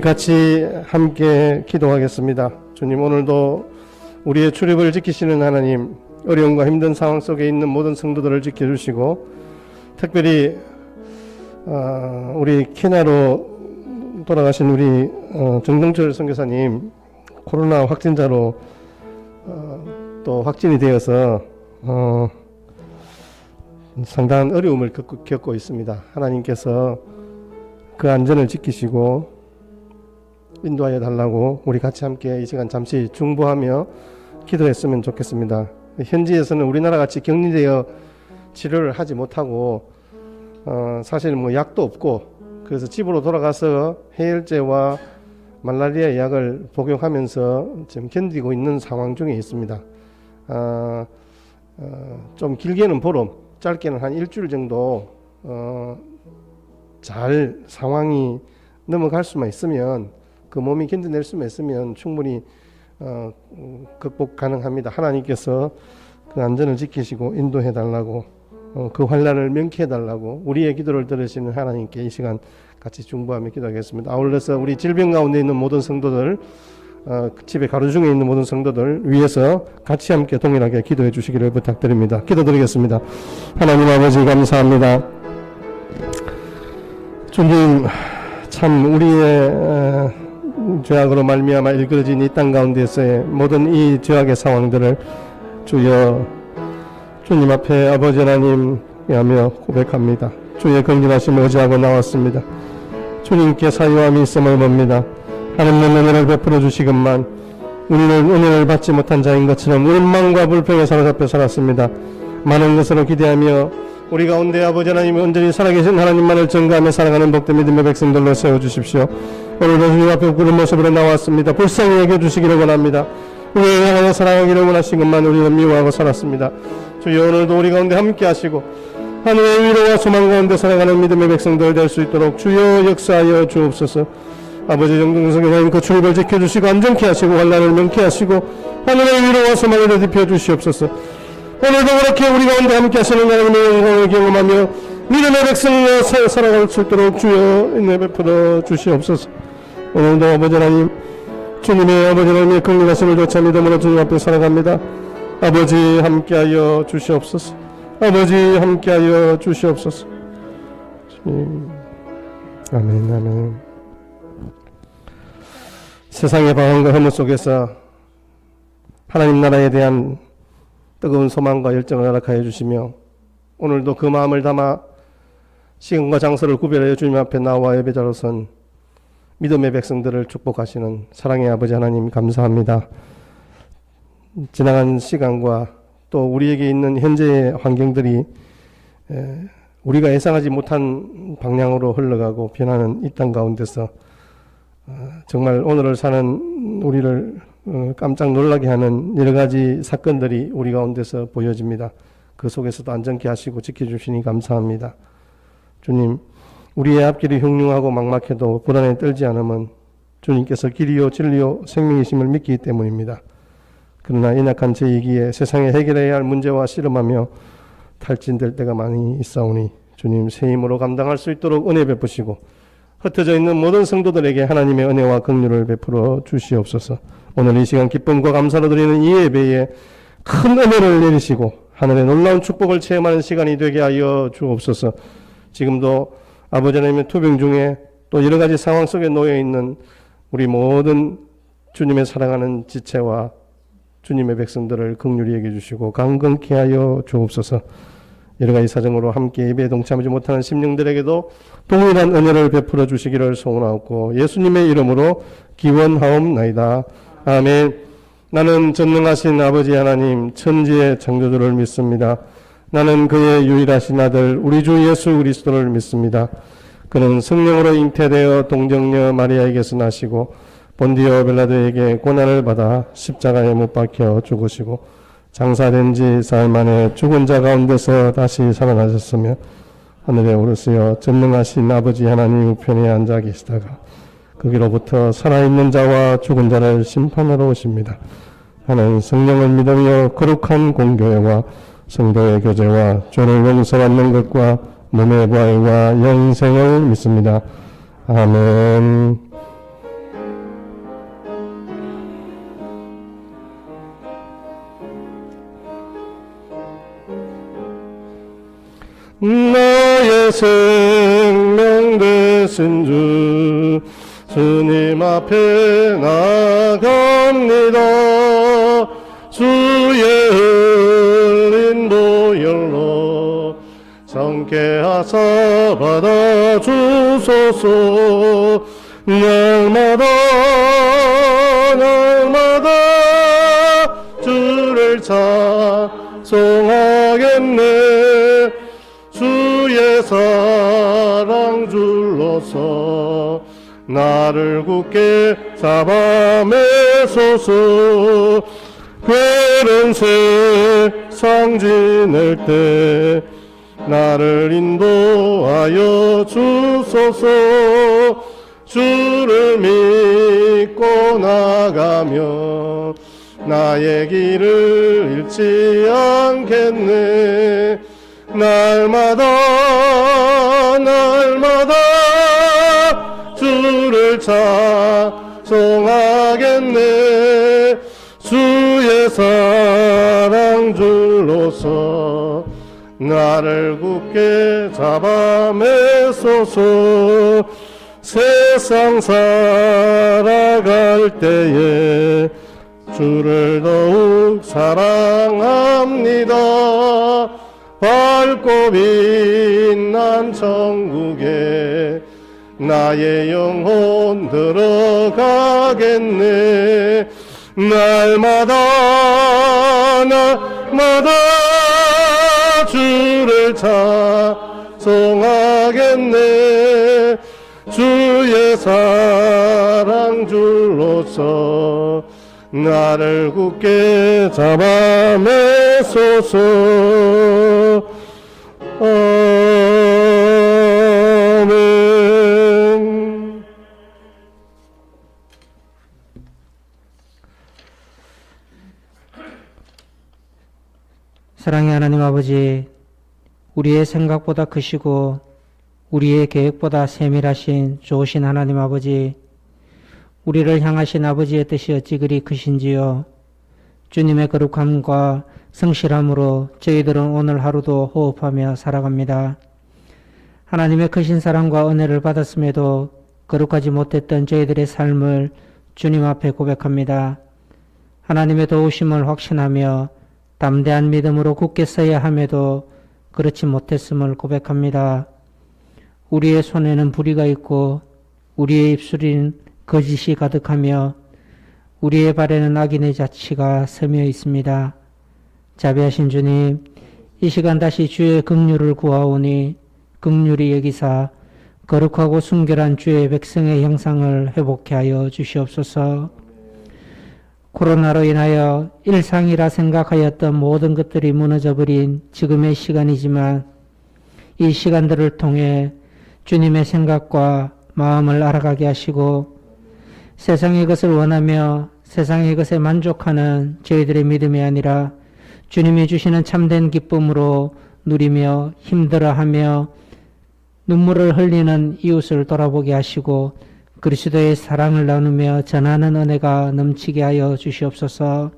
같이 함께 기도하겠습니다. 주님, 오늘도 우리의 출입을 지키시는 하나님, 어려움과 힘든 상황 속에 있는 모든 성도들을 지켜주시고, 특별히 우리 케냐로 돌아가신 우리 정동철 선교사님 코로나 확진자로 또 확진이 되어서 상당한 어려움을 겪고 있습니다. 하나님께서 그 안전을 지키시고 인도하여 달라고 우리 같이 함께 이 시간 잠시 중보하며 기도했으면 좋겠습니다. 현지에서는 우리나라 같이 격리되어 치료를 하지 못하고 사실 약도 없고, 그래서 집으로 돌아가서 해열제와 말라리아 약을 복용하면서 지금 견디고 있는 상황 중에 있습니다. 좀 길게는 보름, 짧게는 한 일주일 정도 잘 상황이 넘어갈 수만 있으면, 그 몸이 견뎌낼 수만 있으면 충분히 극복 가능합니다. 하나님께서 그 안전을 지키시고 인도해 달라고, 그 환난을 명쾌해 달라고 우리의 기도를 들으시는 하나님께 이 시간 같이 중보하며 기도하겠습니다. 아울러서 우리 질병 가운데 있는 모든 성도들, 집에 가로 중에 있는 모든 성도들 위해서 같이 함께 동일하게 기도해 주시기를 부탁드립니다. 기도드리겠습니다. 하나님 아버지, 감사합니다. 주님, 참 우리의 죄악으로 말미암아 일그러진 이 땅 가운데서의 모든 이 죄악의 상황들을 주여 주님 앞에 아버지 하나님 하며 고백합니다. 주의 긍휼하심을 의지하고 나왔습니다. 주님께 사유함이 있음을 봅니다. 하나님의 은혜를 베풀어 주시건만 우리는 은혜를 받지 못한 자인 것처럼 원망과 불평에 사로잡혀 살았습니다. 많은 것으로 기대하며 우리 가운데 아버지 하나님 온전히 살아계신 하나님만을 전가하며 살아가는 복된 믿음의 백성들로 세워주십시오. 오늘도 주님 앞에 그런 모습으로 나왔습니다. 불쌍히 여겨주시기를 원합니다. 우리를 향하여 사랑하기를 원하신 것만 우리는 미워하고 살았습니다. 주여, 오늘도 우리 가운데 함께 하시고 하늘의 위로와 소망 가운데 살아가는 믿음의 백성들 될 수 있도록 주여 역사하여 주옵소서. 아버지 정동성교사님 그 출입을 지켜주시고 안전케 하시고 환난을 명케 하시고 하늘의 위로와 소망을 되짚여 주시옵소서. 오늘도 그렇게 우리 가운데 함께 하시는 하나님의 영광을 경험하며 믿음의 백성으로 살아갈 수 있도록 주여 은혜 베풀어 주시옵소서. 오늘도 아버지 하나님, 주님의 아버지 하나님의 긍휼하심을 조차 믿음으로 주님 앞에 살아갑니다. 아버지 함께하여 주시옵소서. 아버지 함께하여 주시옵소서. 주님, 아멘, 아멘. 세상의 방황과 허물 속에서 하나님 나라에 대한 뜨거운 소망과 열정을 허락하여 주시며, 오늘도 그 마음을 담아 시간과 장소를 구별하여 주님 앞에 나와 예배자로선 믿음의 백성들을 축복하시는 사랑의 아버지 하나님, 감사합니다. 지나간 시간과 또 우리에게 있는 현재의 환경들이 우리가 예상하지 못한 방향으로 흘러가고 변하는 이 땅 가운데서 정말 오늘을 사는 우리를 깜짝 놀라게 하는 여러 가지 사건들이 우리 가운데서 보여집니다. 그 속에서도 안전케 하시고 지켜주시니 감사합니다. 주님, 우리의 앞길이 흉흉하고 막막해도 불안에 떨지 않으면 주님께서 길이요 진리요 생명이심을 믿기 때문입니다. 그러나 인악한 저희기에 세상에 해결해야 할 문제와 씨름하며 탈진될 때가 많이 있사오니 주님, 새 힘으로 감당할 수 있도록 은혜 베푸시고 흩어져 있는 모든 성도들에게 하나님의 은혜와 긍휼을 베풀어 주시옵소서. 오늘 이 시간 기쁨과 감사로 드리는 이 예배에 큰 은혜를 내리시고 하늘의 놀라운 축복을 체험하는 시간이 되게 하여 주옵소서. 지금도 아버지 하나님의 투병 중에 또 여러 가지 상황 속에 놓여 있는 우리 모든 주님의 사랑하는 지체와 주님의 백성들을 긍휼히 여겨주시고 강건케 하여 주옵소서. 여러 가지 사정으로 함께 예배에 동참하지 못하는 심령들에게도 동일한 은혜를 베풀어 주시기를 소원하옵고 예수님의 이름으로 기원하옵나이다. 아멘. 나는 전능하신 아버지 하나님 천지의 창조주를 믿습니다. 나는 그의 유일하신 아들 우리 주 예수 그리스도를 믿습니다. 그는 성령으로 잉태되어 동정녀 마리아에게서 나시고 본디오 빌라도에게 고난을 받아 십자가에 못 박혀 죽으시고 장사된 지 사흘 만에 죽은 자 가운데서 다시 살아나셨으며 하늘에 오르시어 전능하신 아버지 하나님 우편에 앉아 계시다가 거기로부터 살아있는 자와 죽은 자를 심판하러 오십니다. 나는 성령을 믿으며 거룩한 공교회와 성도의 교제와 죄를 용서받는 것과 몸의 부활과 영생을 믿습니다. 아멘. 나의 생명 되신 주 주님 앞에 나갑니다. 주의 흘린 보혈로 정케 하사 받아주소서. 날마다 주를 찬송하겠네. 주의 사랑 줄로서 나를 굳게 잡아매소서. 괴로운 세상 지낼 때 나를 인도하여 주소서. 주를 믿고 나가며 나의 길을 잃지 않겠네. 날마다 주를 찬송하겠네. 주의 사랑 줄로서 나를 굳게 잡아매소서. 세상 살아갈 때에 주를 더욱 사랑합니다. 밝고 빛난 천국에 나의 영혼 들어가겠네. 날마다 주를 찬송하겠네. 주의 사랑 줄로서 나를 굳게 잡아매소서. 아멘. 사랑의 하나님 아버지, 우리의 생각보다 크시고 우리의 계획보다 세밀하신 좋으신 하나님 아버지, 우리를 향하신 아버지의 뜻이 어찌 그리 크신지요. 주님의 거룩함과 성실함으로 저희들은 오늘 하루도 호흡하며 살아갑니다. 하나님의 크신 사랑과 은혜를 받았음에도 거룩하지 못했던 저희들의 삶을 주님 앞에 고백합니다. 하나님의 도우심을 확신하며 담대한 믿음으로 굳게 서야 함에도 그렇지 못했음을 고백합니다. 우리의 손에는 불의가 있고 우리의 입술인 거짓이 가득하며 우리의 발에는 악인의 자취가 서며 있습니다. 자비하신 주님, 이 시간 다시 주의 긍휼을 구하오니 긍휼히 여기사 거룩하고 순결한 주의 백성의 형상을 회복케 하여 주시옵소서. 코로나로 인하여 일상이라 생각하였던 모든 것들이 무너져버린 지금의 시간이지만 이 시간들을 통해 주님의 생각과 마음을 알아가게 하시고 세상의 것을 원하며 세상의 것에 만족하는 저희들의 믿음이 아니라 주님이 주시는 참된 기쁨으로 누리며 힘들어하며 눈물을 흘리는 이웃을 돌아보게 하시고 그리스도의 사랑을 나누며 전하는 은혜가 넘치게 하여 주시옵소서.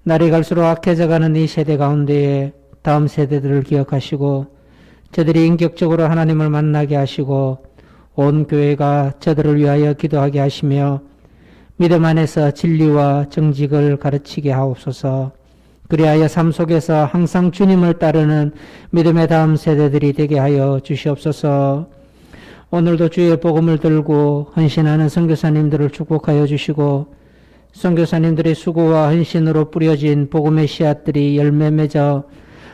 날이 갈수록 악해져가는 이 세대 가운데에 다음 세대들을 기억하시고 저들이 인격적으로 하나님을 만나게 하시고 온 교회가 저들을 위하여 기도하게 하시며 믿음 안에서 진리와 정직을 가르치게 하옵소서. 그리하여 삶 속에서 항상 주님을 따르는 믿음의 다음 세대들이 되게 하여 주시옵소서. 오늘도 주의 복음을 들고 헌신하는 선교사님들을 축복하여 주시고 선교사님들의 수고와 헌신으로 뿌려진 복음의 씨앗들이 열매 맺어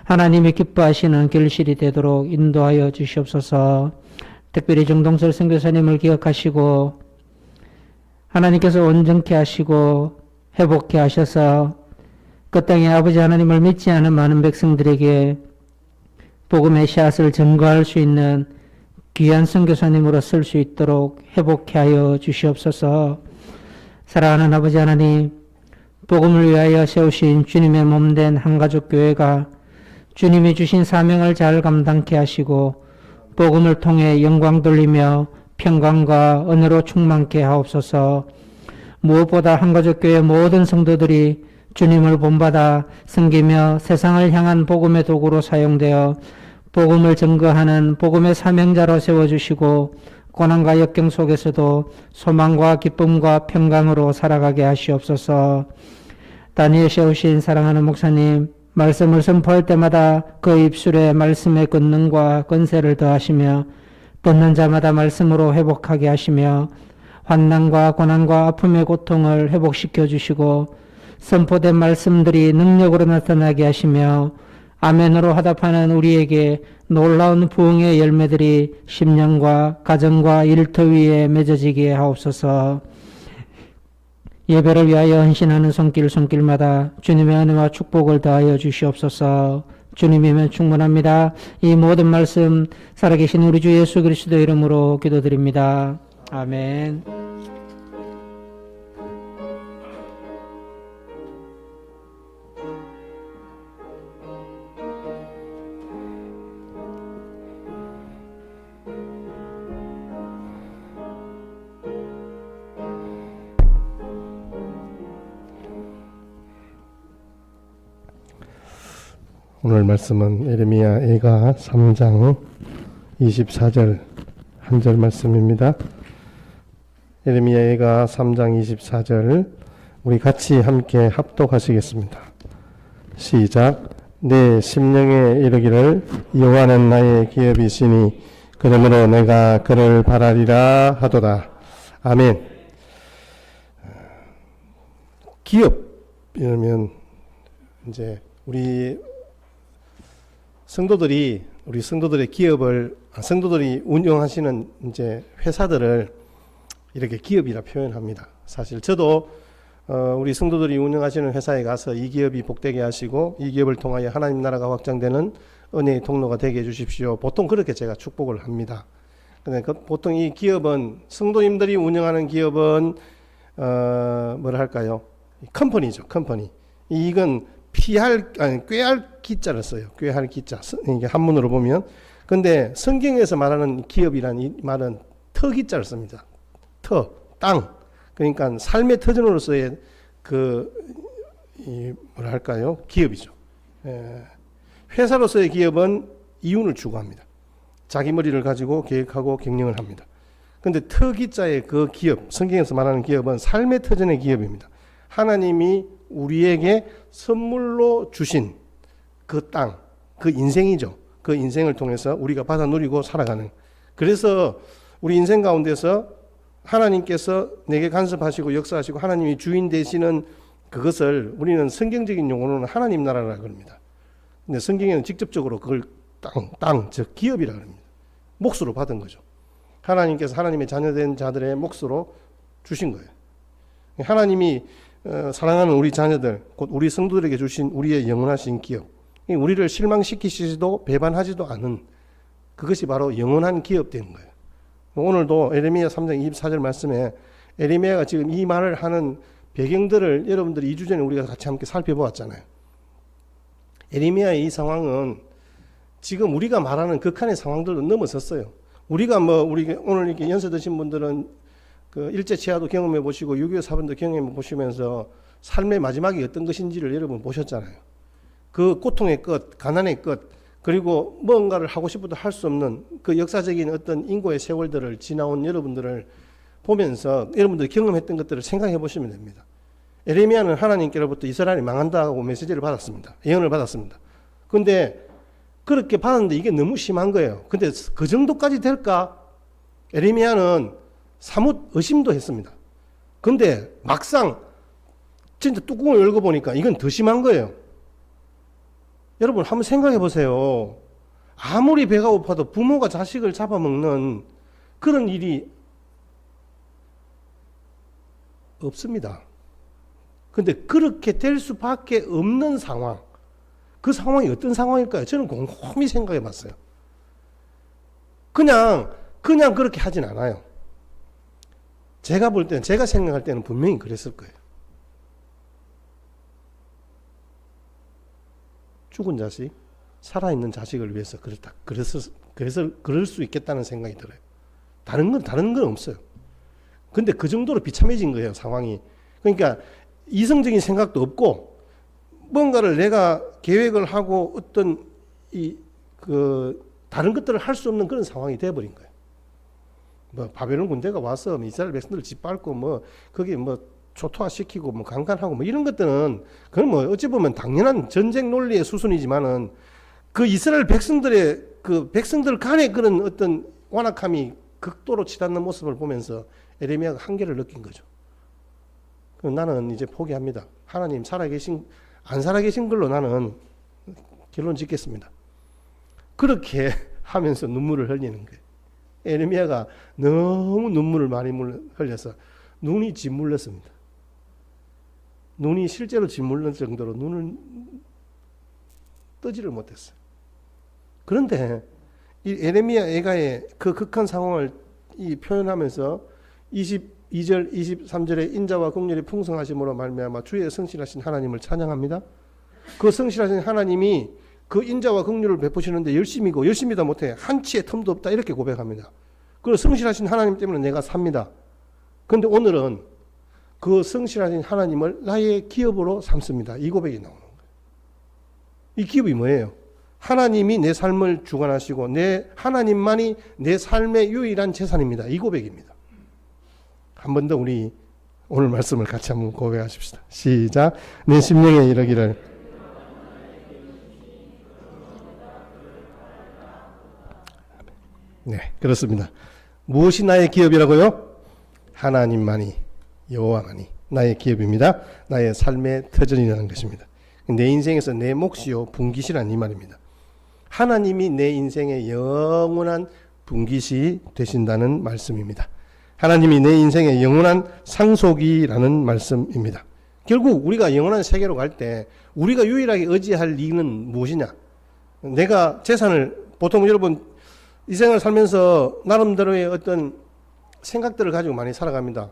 하나님이 기뻐하시는 결실이 되도록 인도하여 주시옵소서. 특별히 정동설 선교사님을 기억하시고 하나님께서 온전케 하시고 회복케 하셔서 그 땅에 아버지 하나님을 믿지 않은 많은 백성들에게 복음의 씨앗을 전거할 수 있는 귀한 선교사님으로 쓸 수 있도록 회복케 하여 주시옵소서. 사랑하는 아버지 하나님, 복음을 위하여 세우신 주님의 몸된 한가족 교회가 주님이 주신 사명을 잘 감당케 하시고 복음을 통해 영광 돌리며 평강과 은혜로 충만케 하옵소서. 무엇보다 한가족 교회 모든 성도들이 주님을 본받아 섬기며 세상을 향한 복음의 도구로 사용되어 복음을 증거하는 복음의 사명자로 세워주시고 고난과 역경 속에서도 소망과 기쁨과 평강으로 살아가게 하시옵소서. 다니엘 세우신 사랑하는 목사님, 말씀을 선포할 때마다 그 입술에 말씀의 권능과 권세를 더하시며 듣는 자마다 말씀으로 회복하게 하시며 환난과 고난과 아픔의 고통을 회복시켜 주시고 선포된 말씀들이 능력으로 나타나게 하시며 아멘으로 화답하는 우리에게 놀라운 부흥의 열매들이 심령과 가정과 일터 위에 맺어지게 하옵소서. 예배를 위하여 헌신하는 손길마다 주님의 은혜와 축복을 더하여 주시옵소서. 주님이면 충분합니다. 이 모든 말씀 살아계신 우리 주 예수 그리스도 이름으로 기도드립니다. 아멘. 오늘 말씀은 예레미야 예가 3장 24절 한 절 말씀입니다. 예레미야 예가 3장 24절 우리 같이 함께 합독하시겠습니다. 시작. 내 심령에 이르기를 여호와는 나의 기업이시니 그러므로 내가 그를 바라리라 하도다. 아멘. 기업 이러면 이제 우리 성도들의 기업을 성도들이 운영하시는 이제 회사들을 이렇게 기업이라 표현합니다. 사실 저도 우리 성도들이 운영하시는 회사에 가서 이 기업이 복되게 하시고 이 기업을 통하여 하나님 나라가 확장되는 은혜의 통로가 되게 해주십시오. 보통 그렇게 제가 축복을 합니다. 근데 보통 이 기업은 성도님들이 운영하는 기업은 뭐라 할까요? 컴퍼니죠, 컴퍼니. 이건 꾀할 기자를 써요. 꾀할 기자. 이게 한문으로 보면. 근데 성경에서 말하는 기업이라는 이 말은 터 기자를 씁니다. 터, 땅. 그러니까 삶의 터전으로서의 뭐라 할까요? 기업이죠. 회사로서의 기업은 이윤을 추구합니다. 자기 머리를 가지고 계획하고 경영을 합니다. 근데 터 기자의 그 기업, 성경에서 말하는 기업은 삶의 터전의 기업입니다. 하나님이 우리에게 선물로 주신 그 땅, 그 인생이죠. 그 인생을 통해서 우리가 받아 누리고 살아가는. 그래서 우리 인생 가운데서 하나님께서 내게 간섭하시고 역사하시고 하나님이 주인 되시는 그것을 우리는 성경적인 용어로는 하나님 나라라고 합니다. 근데 성경에는 직접적으로 그걸 즉 기업이라고 합니다. 몫으로 받은 거죠. 하나님께서 하나님의 자녀된 자들의 몫으로 주신 거예요. 하나님이 사랑하는 우리 자녀들, 곧 우리 성도들에게 주신 우리의 영원하신 기업, 우리를 실망시키시지도 배반하지도 않은 그것이 바로 영원한 기업된 거예요. 오늘도 에레미야 3장 24절 말씀에 에레미야가 지금 이 말을 하는 배경들을 여러분들이 2주 전에 우리가 같이 함께 살펴보았잖아요. 에레미야의 이 상황은 지금 우리가 말하는 극한의 상황들도 넘어섰어요. 우리가 오늘 이렇게 연세 드신 분들은 그 일제 치하도 경험해 보시고 6.25 사변도 경험해 보시면서 삶의 마지막이 어떤 것인지를 여러분 보셨잖아요. 그 고통의 끝, 가난의 끝, 그리고 뭔가를 하고 싶어도 할 수 없는 그 역사적인 어떤 인고의 세월들을 지나온 여러분들을 보면서 여러분들이 경험했던 것들을 생각해 보시면 됩니다. 에레미야는 하나님께로부터 이스라엘이 망한다고 메시지를 받았습니다. 예언을 받았습니다. 그런데 그렇게 받았는데 이게 너무 심한 거예요. 근데 그 정도까지 될까? 에레미야는 사뭇 의심도 했습니다. 근데 막상 진짜 뚜껑을 열고 보니까 이건 더 심한 거예요. 여러분 한번 생각해 보세요. 아무리 배가 고파도 부모가 자식을 잡아먹는 그런 일이 없습니다. 근데 그렇게 될 수밖에 없는 상황, 그 상황이 어떤 상황일까요? 저는 곰곰이 생각해 봤어요. 그냥 그렇게 하진 않아요. 제가 볼 때는, 제가 생각할 때는 분명히 그랬을 거예요. 죽은 자식, 살아있는 자식을 위해서 그래서 그럴 수 있겠다는 생각이 들어요. 다른 건 없어요. 근데 그 정도로 비참해진 거예요, 상황이. 그러니까 이성적인 생각도 없고, 뭔가를 내가 계획을 하고 어떤 다른 것들을 할 수 없는 그런 상황이 돼버린 거예요. 뭐 바벨론 군대가 와서 이스라엘 백성들을 짓밟고 뭐 거기 뭐 초토화시키고 뭐 강간하고 뭐 이런 것들은 그건 뭐 어찌 보면 당연한 전쟁 논리의 수준이지만은 그 이스라엘 백성들의 그 백성들 간의 그런 어떤 완악함이 극도로 치닫는 모습을 보면서 에레미야가 한계를 느낀 거죠. 나는 이제 포기합니다. 하나님 안 살아계신 걸로 나는 결론 짓겠습니다. 그렇게 하면서 눈물을 흘리는 거예요. 에레미야가 너무 눈물을 많이 흘려서 눈이 짓물렸습니다. 눈이 실제로 짓물릴 정도로 눈을 뜨지를 못했어요. 그런데 이 에레미야 애가의 그 극한 상황을 표현하면서 22절, 23절에 인자와 긍휼이 풍성하심으로 말미암아 주의 성실하신 하나님을 찬양합니다. 그 성실하신 하나님이 그 인자와 긍휼을 베푸시는데 열심이다 못해 한치의 틈도 없다 이렇게 고백합니다. 그리고 성실하신 하나님 때문에 내가 삽니다. 그런데 오늘은 그 성실하신 하나님을 나의 기업으로 삼습니다. 이 고백이 나오는 거예요. 이 기업이 뭐예요? 하나님이 내 삶을 주관하시고 하나님만이 내 삶의 유일한 재산입니다. 이 고백입니다. 한 번 더 우리 오늘 말씀을 같이 한번 고백하십시다. 시작. 내 심령에 이르기를 네, 그렇습니다. 무엇이 나의 기업이라고요? 하나님만이, 여호와만이 나의 기업입니다. 나의 삶의 터전이라는 것입니다. 내 인생에서 내 몫이요 분깃이란 이 말입니다. 하나님이 내 인생의 영원한 분깃이 되신다는 말씀입니다. 하나님이 내 인생의 영원한 상속이라는 말씀입니다. 결국 우리가 영원한 세계로 갈 때 우리가 유일하게 의지할 이유는 무엇이냐? 내가 재산을, 보통 여러분 이 생을 살면서 나름대로의 어떤 생각들을 가지고 많이 살아갑니다.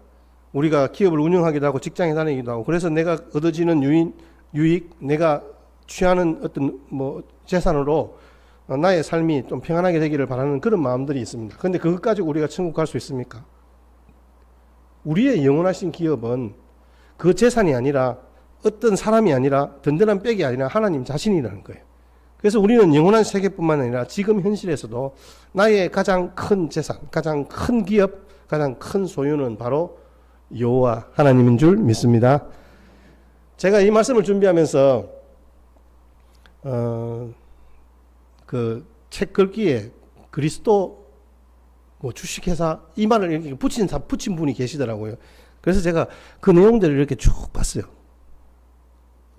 우리가 기업을 운영하기도 하고 직장에 다니기도 하고, 그래서 내가 얻어지는 유익, 내가 취하는 어떤 뭐 재산으로 나의 삶이 좀 평안하게 되기를 바라는 그런 마음들이 있습니다. 그런데 그것 가지고 우리가 천국 갈 수 있습니까? 우리의 영원하신 기업은 그 재산이 아니라 어떤 사람이 아니라 든든한 백이 아니라 하나님 자신이라는 거예요. 그래서 우리는 영원한 세계뿐만 아니라 지금 현실에서도 나의 가장 큰 재산, 가장 큰 기업, 가장 큰 소유는 바로 여호와 하나님인 줄 믿습니다. 제가 이 말씀을 준비하면서 그 책 글귀에 그리스도 뭐 주식회사 이 말을 이렇게 붙인 분이 계시더라고요. 그래서 제가 그 내용들을 이렇게 쭉 봤어요.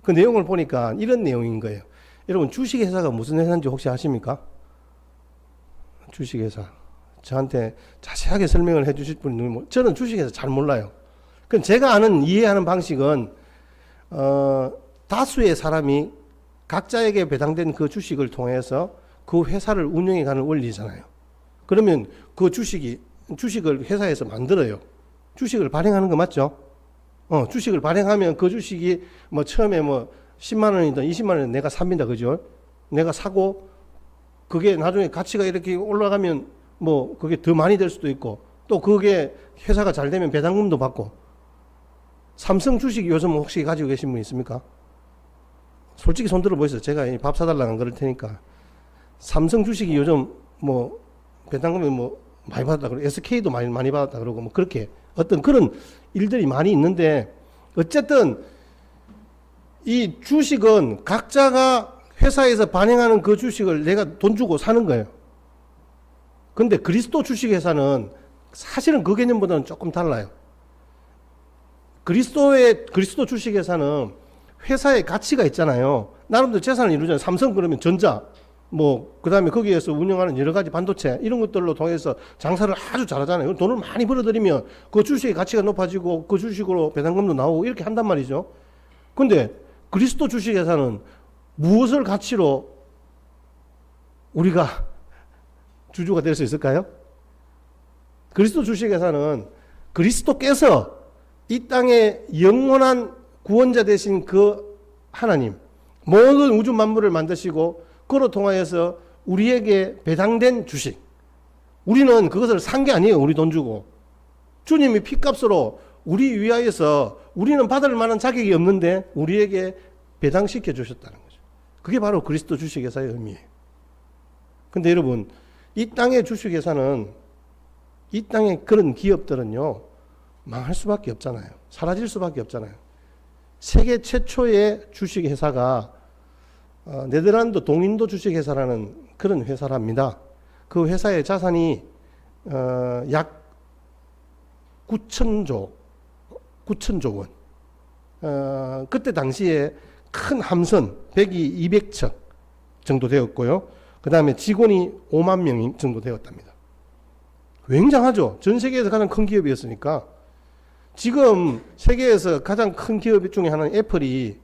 그 내용을 보니까 이런 내용인 거예요. 여러분 주식회사가 무슨 회사인지 혹시 아십니까? 주식회사 저한테 자세하게 설명을 해주실 분이 저는 주식회사 잘 몰라요. 그럼 제가 아는 이해하는 방식은 다수의 사람이 각자에게 배당된 그 주식을 통해서 그 회사를 운영해가는 원리잖아요. 그러면 그 주식을 회사에서 만들어요. 주식을 발행하는 거 맞죠? 주식을 발행하면 그 주식이 뭐 처음에 뭐 10만 원이든 20만 원이든 내가 삽니다. 그죠? 내가 사고 그게 나중에 가치가 이렇게 올라가면 뭐 그게 더 많이 될 수도 있고, 또 그게 회사가 잘 되면 배당금도 받고. 삼성 주식 요즘 혹시 가지고 계신 분 있습니까? 솔직히 손 들어 보세요. 제가 밥 사달라고 안 그럴 테니까. 삼성 주식이 요즘 뭐 배당금이 뭐 많이 받았다 그러고 SK도 많이 받았다 그러고 뭐 그렇게 어떤 그런 일들이 많이 있는데, 어쨌든 이 주식은 각자가 회사에서 발행하는 그 주식을 내가 돈 주고 사는 거예요. 근데 그리스도 주식회사는 사실은 그 개념보다는 조금 달라요. 그리스도 주식회사는 회사의 가치가 있잖아요. 나름대로 재산을 이루잖아요. 삼성 그러면 전자, 뭐, 그 다음에 거기에서 운영하는 여러 가지 반도체, 이런 것들로 통해서 장사를 아주 잘하잖아요. 돈을 많이 벌어들이면 그 주식의 가치가 높아지고 그 주식으로 배당금도 나오고 이렇게 한단 말이죠. 근데 그리스도 주식회사는 무엇을 가치로 우리가 주주가 될 수 있을까요? 그리스도 주식회사는 그리스도께서 이 땅의 영원한 구원자 되신 그 하나님, 모든 우주 만물을 만드시고 그로 통하여서 우리에게 배당된 주식, 우리는 그것을 산 게 아니에요. 우리 돈 주고 주님이 피값으로 우리 위하여서 우리는 받을 만한 자격이 없는데 우리에게 배당시켜 주셨다는 거죠. 그게 바로 그리스도 주식회사의 의미예요. 근데 여러분, 이 땅의 주식회사는, 이 땅의 그런 기업들은요, 망할 수밖에 없잖아요. 사라질 수밖에 없잖아요. 세계 최초의 주식회사가 네덜란드 동인도 주식회사라는 그런 회사랍니다. 그 회사의 자산이 약 9천조 원. 그때 당시에 큰 함선 100이 200척 정도 되었고요. 그 다음에 직원이 5만 명 정도 되었답니다. 굉장하죠. 전 세계에서 가장 큰 기업이었으니까. 지금 세계에서 가장 큰 기업 중에 하나는 애플이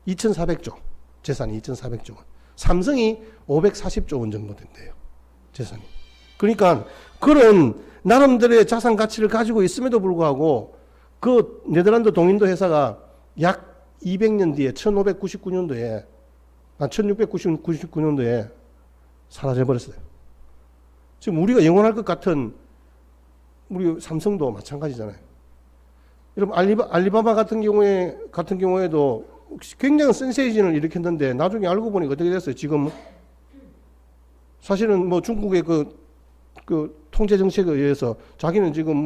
2,400조, 재산이 2,400조 원. 삼성이 540조 원 정도 된대요, 재산이. 그러니까 그런 나름대로의 자산 가치를 가지고 있음에도 불구하고 그 네덜란드 동인도 회사가 약 200년 뒤에 1699년도에 사라져 버렸어요. 지금 우리가 영원할 것 같은 우리 삼성도 마찬가지잖아요. 여러분 알리바바 같은 경우에도 굉장히 센세이션을 일으켰는데 나중에 알고 보니 어떻게 됐어요? 지금 사실은 뭐 중국의 그 통제 정책에 의해서 자기는 지금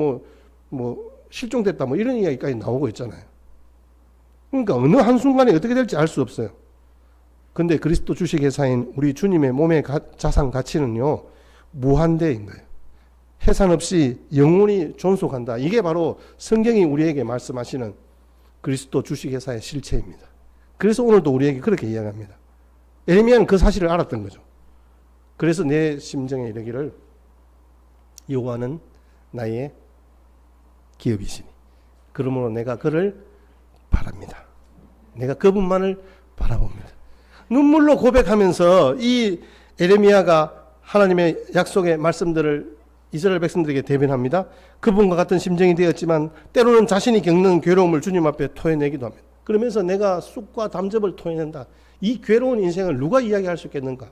뭐 실종됐다 뭐 이런 이야기까지 나오고 있잖아요. 그러니까 어느 한순간에 어떻게 될지 알 수 없어요. 근데 그리스도 주식회사인 우리 주님의 몸의 자산 가치는요, 무한대인 거예요. 해산 없이 영원히 존속한다. 이게 바로 성경이 우리에게 말씀하시는 그리스도 주식회사의 실체입니다. 그래서 오늘도 우리에게 그렇게 이야기합니다. 에레미야는 그 사실을 알았던 거죠. 그래서 내 심정에 이르기를 여호와는 나의 기업이시니 그러므로 내가 그를 바랍니다. 내가 그분만을 바라봅니다. 눈물로 고백하면서 이 에레미야가 하나님의 약속의 말씀들을 이스라엘 백성들에게 대변합니다. 그분과 같은 심정이 되었지만 때로는 자신이 겪는 괴로움을 주님 앞에 토해내기도 합니다. 그러면서 내가 쑥과 담즙을 토해낸다. 이 괴로운 인생을 누가 이야기할 수 있겠는가?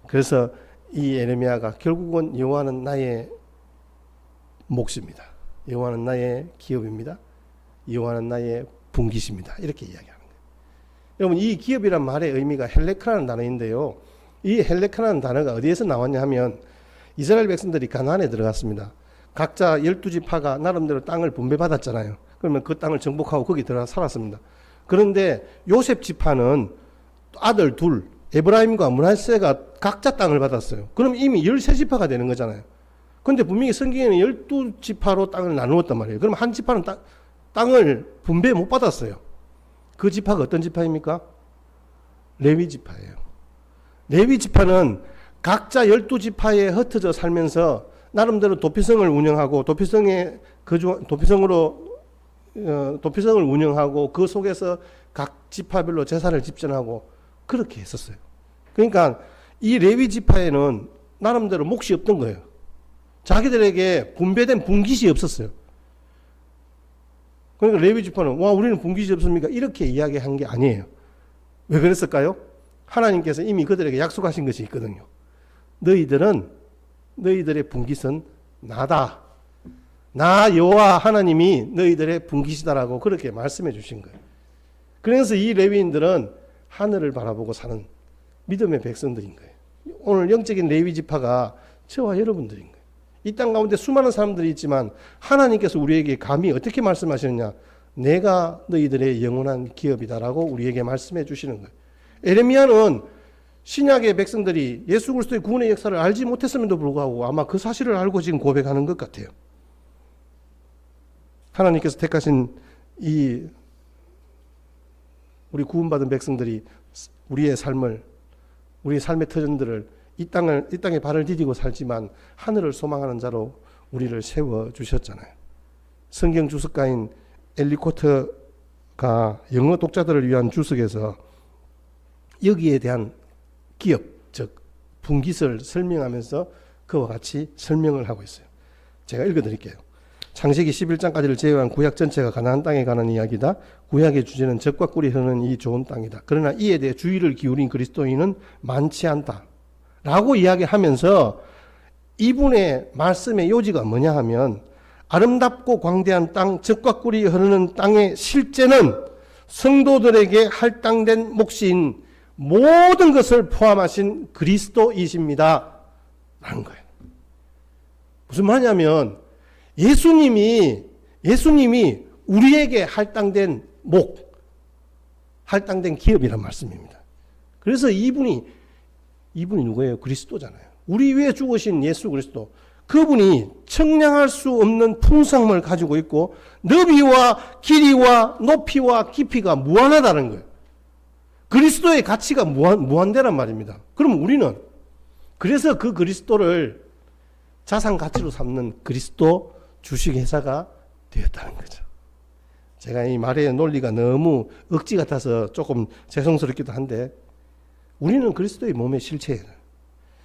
그래서 이 에레미야가 결국은 여호와는 나의 몫입니다. 여호와는 나의 기업입니다. 여호와는 나의 분깃입니다. 이렇게 이야기하는 거예요. 여러분, 이 기업이란 말의 의미가 헬레크라는 단어인데요. 이 헬레크라는 단어가 어디에서 나왔냐 하면 이스라엘 백성들이 가나안에 들어갔습니다. 각자 12지파가 나름대로 땅을 분배받았잖아요. 그러면 그 땅을 정복하고 거기 들어가 살았습니다. 그런데 요셉 지파는 아들 둘, 에브라임과 므낫세가 각자 땅을 받았어요. 그럼 이미 13지파가 되는 거잖아요. 근데 분명히 성경에는 12지파로 땅을 나누었단 말이에요. 그럼 한 지파는 땅을 분배 못 받았어요. 그 지파가 어떤 지파입니까? 레위 지파예요. 레위 지파는 각자 12지파에 흩어져 살면서 나름대로 도피성을 운영하고 도피성을 운영하고 그 속에서 각 지파별로 제사를 집전하고 그렇게 했었어요. 그러니까 이 레위 지파에는 나름대로 몫이 없던 거예요. 자기들에게 분배된 분깃이 없었어요. 그러니까 레위 지파는 와 우리는 분깃이 없습니까? 이렇게 이야기한 게 아니에요. 왜 그랬을까요? 하나님께서 이미 그들에게 약속하신 것이 있거든요. 너희들의 분깃은 나다. 나 여호와 하나님이 너희들의 분깃이다라고 그렇게 말씀해 주신 거예요. 그래서 이 레위인들은 하늘을 바라보고 사는 믿음의 백성들인 거예요. 오늘 영적인 레위 지파가 저와 여러분들인 거예요. 이 땅 가운데 수많은 사람들이 있지만 하나님께서 우리에게 감히 어떻게 말씀하시느냐? 내가 너희들의 영원한 기업이다라고 우리에게 말씀해 주시는 거예요. 에레미야는 신약의 백성들이 예수 그리스도의 구원의 역사를 알지 못했음에도 불구하고 아마 그 사실을 알고 지금 고백하는 것 같아요. 하나님께서 택하신 이 우리 구원받은 백성들이 우리의 삶의 터전들을 이 땅에 발을 디디고 살지만 하늘을 소망하는 자로 우리를 세워 주셨잖아요. 성경 주석가인 엘리코트가 영어 독자들을 위한 주석에서 여기에 대한 기업, 즉 분깃을 설명하면서 그와 같이 설명을 하고 있어요. 제가 읽어드릴게요. 창세기 11장까지를 제외한 구약 전체가 가나안 땅에 관한 이야기다. 구약의 주제는 젖과 꿀이 흐르는 이 좋은 땅이다. 그러나 이에 대해 주의를 기울인 그리스도인은 많지 않다. 라고 이야기하면서 이분의 말씀의 요지가 뭐냐 하면 아름답고 광대한 땅, 젖과 꿀이 흐르는 땅의 실제는 성도들에게 할당된 몫인 모든 것을 포함하신 그리스도이십니다. 라는 거예요. 무슨 말이냐면 예수님이 우리에게 할당된 할당된 기업이란 말씀입니다. 그래서 이분이 누구예요? 그리스도잖아요. 우리 위에 죽으신 예수 그리스도. 그분이 청량할 수 없는 풍성함을 가지고 있고 너비와 길이와 높이와 깊이가 무한하다는 거예요. 그리스도의 가치가 무한대란 말입니다. 그럼 우리는 그래서 그 그리스도를 자산 가치로 삼는 그리스도 주식회사가 되었다는 거죠. 제가 이 말의 논리가 너무 억지 같아서 조금 죄송스럽기도 한데 우리는 그리스도의 몸의 실체예요.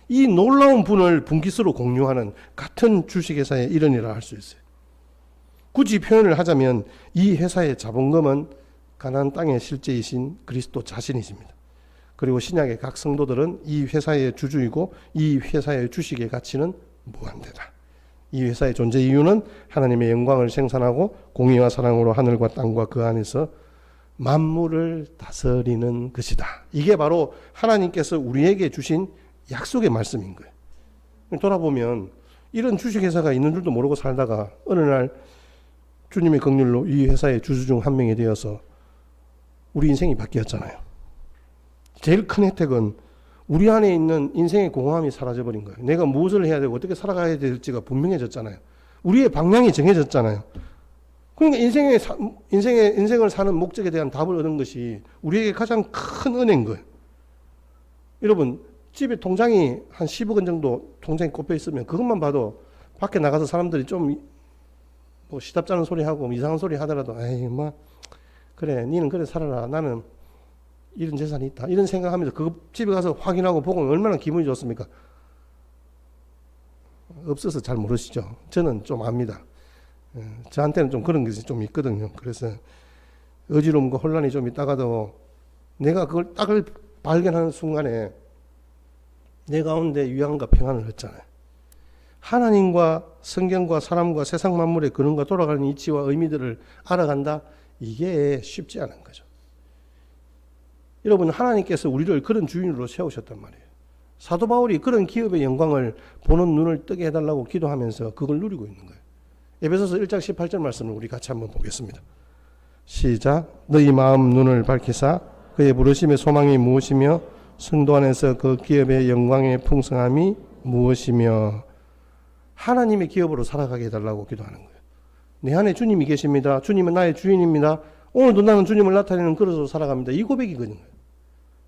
이 놀라운 분을 분기수로 공유하는 같은 주식회사의 일원이라 할 수 있어요. 굳이 표현을 하자면 이 회사의 자본금은 가나안 땅의 실제이신 그리스도 자신이십니다. 그리고 신약의 각 성도들은 이 회사의 주주이고 이 회사의 주식의 가치는 무한대다. 이 회사의 존재 이유는 하나님의 영광을 생산하고 공의와 사랑으로 하늘과 땅과 그 안에서 만물을 다스리는 것이다. 이게 바로 하나님께서 우리에게 주신 약속의 말씀인 거예요. 돌아보면 이런 주식회사가 있는 줄도 모르고 살다가 어느 날 주님의 긍휼로 이 회사의 주주 중 한 명이 되어서 우리 인생이 바뀌었잖아요. 제일 큰 혜택은 우리 안에 있는 인생의 공허함이 사라져버린 거예요. 내가 무엇을 해야 되고 어떻게 살아가야 될지가 분명해졌잖아요. 우리의 방향이 정해졌잖아요. 그러니까 인생을 사는 목적에 대한 답을 얻은 것이 우리에게 가장 큰 은혜인 거예요. 여러분, 집에 통장이 한 10억 원 정도 통장이 꼽혀 있으면 그것만 봐도 밖에 나가서 사람들이 좀 뭐 시답잖은 소리 하고 이상한 소리 하더라도 에이 뭐 그래 니는 그래 살아라 나는 이런 재산이 있다 이런 생각하면서 그 집에 가서 확인하고 보고 얼마나 기분이 좋습니까? 없어서 잘 모르시죠. 저는 좀 압니다. 저한테는 좀 그런 것이 좀 있거든요. 그래서 어지러움과 혼란이 좀 있다가도 내가 그걸 딱을 발견하는 순간에 내 가운데 위안과 평안을 얻잖아요. 하나님과 성경과 사람과 세상 만물의 근원과 돌아가는 이치와 의미들을 알아간다. 이게 쉽지 않은 거죠. 여러분, 하나님께서 우리를 그런 주인으로 세우셨단 말이에요. 사도 바울이 그런 기업의 영광을 보는 눈을 뜨게 해달라고 기도하면서 그걸 누리고 있는 거예요. 에베소서 1장 18절 말씀을 우리 같이 한번 보겠습니다. 시작. 너희 마음 눈을 밝히사 그의 부르심의 소망이 무엇이며 성도 안에서 그 기업의 영광의 풍성함이 무엇이며 하나님의 기업으로 살아가게 해달라고 기도하는 거예요. 내 안에 주님이 계십니다. 주님은 나의 주인입니다. 오늘도 나는 주님을 나타내는 그릇으로 살아갑니다. 이 고백이거든요.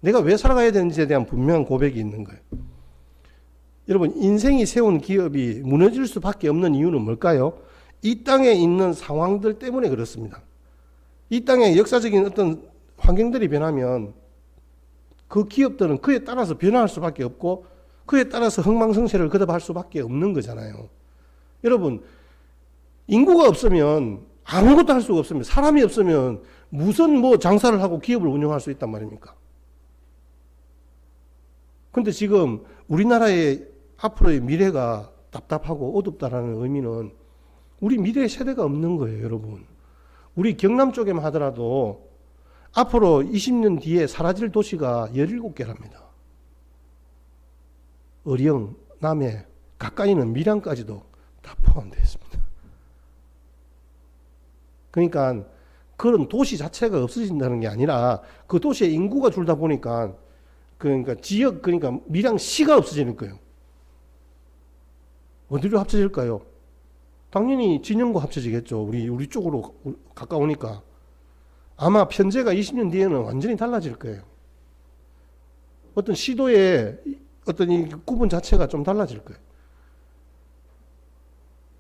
내가 왜 살아가야 되는지에 대한 분명한 고백이 있는 거예요. 여러분, 인생이 세운 기업이 무너질 수밖에 없는 이유는 뭘까요? 이 땅에 있는 상황들 때문에 그렇습니다. 이 땅에 역사적인 어떤 환경들이 변하면 그 기업들은 그에 따라서 변화할 수밖에 없고 그에 따라서 흥망성쇠를 거듭할 수밖에 없는 거잖아요. 여러분, 인구가 없으면 아무것도 할 수가 없습니다. 사람이 없으면 무슨 뭐 장사를 하고 기업을 운영할 수 있단 말입니까? 근데 지금 우리나라의 앞으로의 미래가 답답하고 어둡다라는 의미는 우리 미래 세대가 없는 거예요, 여러분. 우리 경남 쪽에만 하더라도 앞으로 20년 뒤에 사라질 도시가 17개랍니다. 어령, 남해, 가까이는 밀양까지도 다 포함되어 있습니다. 그러니까 그런 도시 자체가 없어진다는 게 아니라 그 도시의 인구가 줄다 보니까 그러니까 지역, 그러니까 밀양시가 없어지는 거예요. 어디로 합쳐질까요? 당연히 진영과 합쳐지겠죠. 우리 쪽으로 가까우니까. 아마 편제가 20년 뒤에는 완전히 달라질 거예요. 어떤 시도의 어떤 이 구분 자체가 좀 달라질 거예요.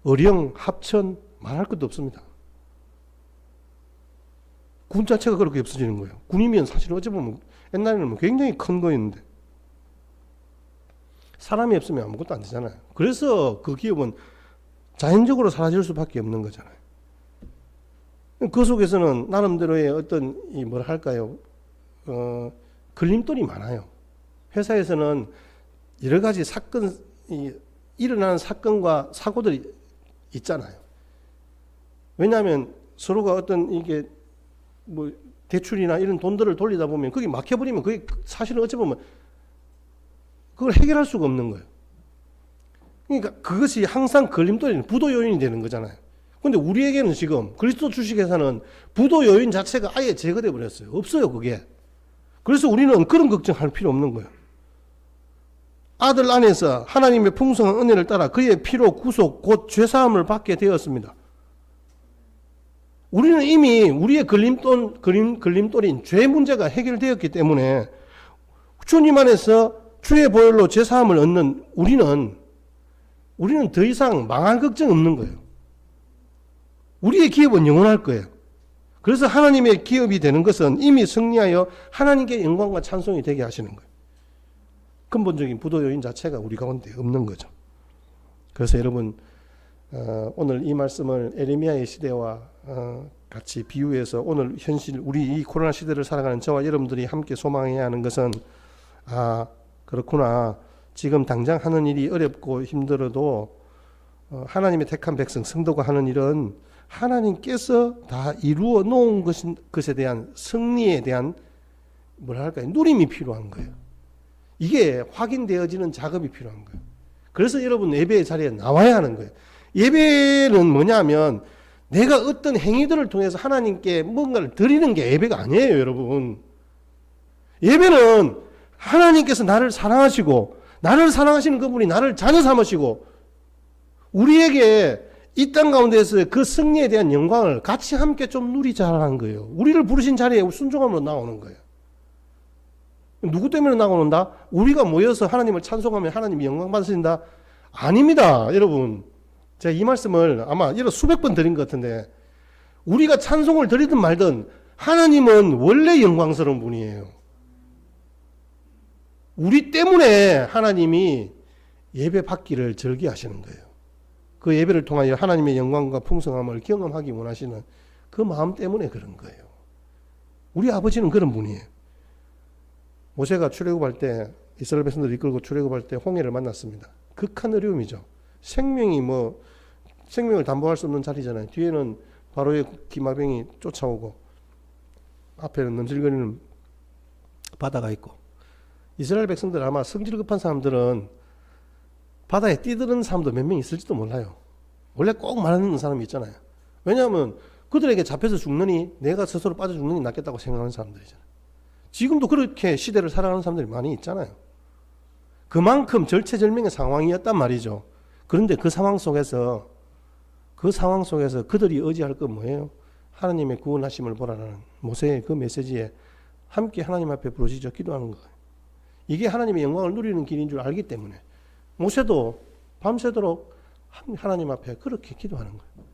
어령, 합천 말할 것도 없습니다. 군 자체가 그렇게 없어지는 거예요. 군이면 사실 어찌 보면 옛날에는 굉장히 큰 거였는데 사람이 없으면 아무것도 안 되잖아요. 그래서 그 기업은 자연적으로 사라질 수밖에 없는 거잖아요. 그 속에서는 나름대로의 어떤 이 뭘 할까요? 걸림돌이 많아요. 회사에서는 여러 가지 일어나는 사건과 사고들이 있잖아요. 왜냐하면 서로가 어떤 이게 뭐 대출이나 이런 돈들을 돌리다 보면 그게 막혀버리면 그게 사실은 어찌 보면 그걸 해결할 수가 없는 거예요. 그러니까 그것이 항상 걸림돌이 부도 요인이 되는 거잖아요. 근데 우리에게는 지금 그리스도 주식회사는 부도 요인 자체가 아예 제거돼 버렸어요. 없어요, 그게. 그래서 우리는 그런 걱정할 필요 없는 거예요. 아들 안에서 하나님의 풍성한 은혜를 따라 그의 피로 구속 곧 죄사함을 받게 되었습니다. 우리는 이미 우리의 걸림돌인 죄 문제가 해결되었기 때문에 주님 안에서 주의 보혈로 죄사함을 얻는 우리는 더 이상 망할 걱정 없는 거예요. 우리의 기업은 영원할 거예요. 그래서 하나님의 기업이 되는 것은 이미 승리하여 하나님께 영광과 찬송이 되게 하시는 거예요. 근본적인 부도 요인 자체가 우리 가운데 없는 거죠. 그래서 여러분 오늘 이 말씀을 에레미야의 시대와 같이 비유해서 오늘 현실 우리 이 코로나 시대를 살아가는 저와 여러분들이 함께 소망해야 하는 것은 그렇구나. 지금 당장 하는 일이 어렵고 힘들어도 하나님의 택한 백성 성도가 하는 일은 하나님께서 다 이루어 놓은 것에 대한 승리에 대한 누림이 필요한 거예요. 이게 확인되어지는 작업이 필요한 거예요. 그래서 여러분 예배의 자리에 나와야 하는 거예요. 예배는 뭐냐면 내가 어떤 행위들을 통해서 하나님께 뭔가를 드리는 게 예배가 아니에요, 여러분. 예배는 하나님께서 나를 사랑하시고 나를 사랑하시는 그분이 나를 자녀 삼으시고 우리에게 이 땅 가운데서 그 승리에 대한 영광을 같이 함께 좀 누리자라는 거예요. 우리를 부르신 자리에 순종함으로 나오는 거예요. 누구 때문에 나오는다? 우리가 모여서 하나님을 찬송하면 하나님이 영광 받으신다? 아닙니다, 여러분. 제가 이 말씀을 아마 여러 수백 번 드린 것 같은데 우리가 찬송을 드리든 말든 하나님은 원래 영광스러운 분이에요. 우리 때문에 하나님이 예배 받기를 절기하시는 거예요. 그 예배를 통하여 하나님의 영광과 풍성함을 경험하기 원하시는 그 마음 때문에 그런 거예요. 우리 아버지는 그런 분이에요. 모세가 출애굽할 때 이스라엘 백성들을 이끌고 출애굽할 때 홍해를 만났습니다. 극한 어려움이죠. 생명을 담보할 수 없는 자리잖아요. 뒤에는 바로의 기마병이 쫓아오고 앞에는 넘실거리는 바다가 있고 이스라엘 백성들 아마 성질 급한 사람들은 바다에 뛰드는 사람도 몇 명 있을지도 몰라요. 원래 꼭 말하는 사람이 있잖아요. 왜냐하면 그들에게 잡혀서 죽느니 내가 스스로 빠져 죽느니 낫겠다고 생각하는 사람들이잖아요. 지금도 그렇게 시대를 살아가는 사람들이 많이 있잖아요. 그만큼 절체절명의 상황이었단 말이죠. 그런데 그 상황 속에서 그들이 의지할 건 뭐예요? 하나님의 구원하심을 보라는 모세의 그 메시지에 함께 하나님 앞에 부르짖어 기도하는 거예요. 이게 하나님의 영광을 누리는 길인 줄 알기 때문에 모세도 밤새도록 하나님 앞에 그렇게 기도하는 거예요.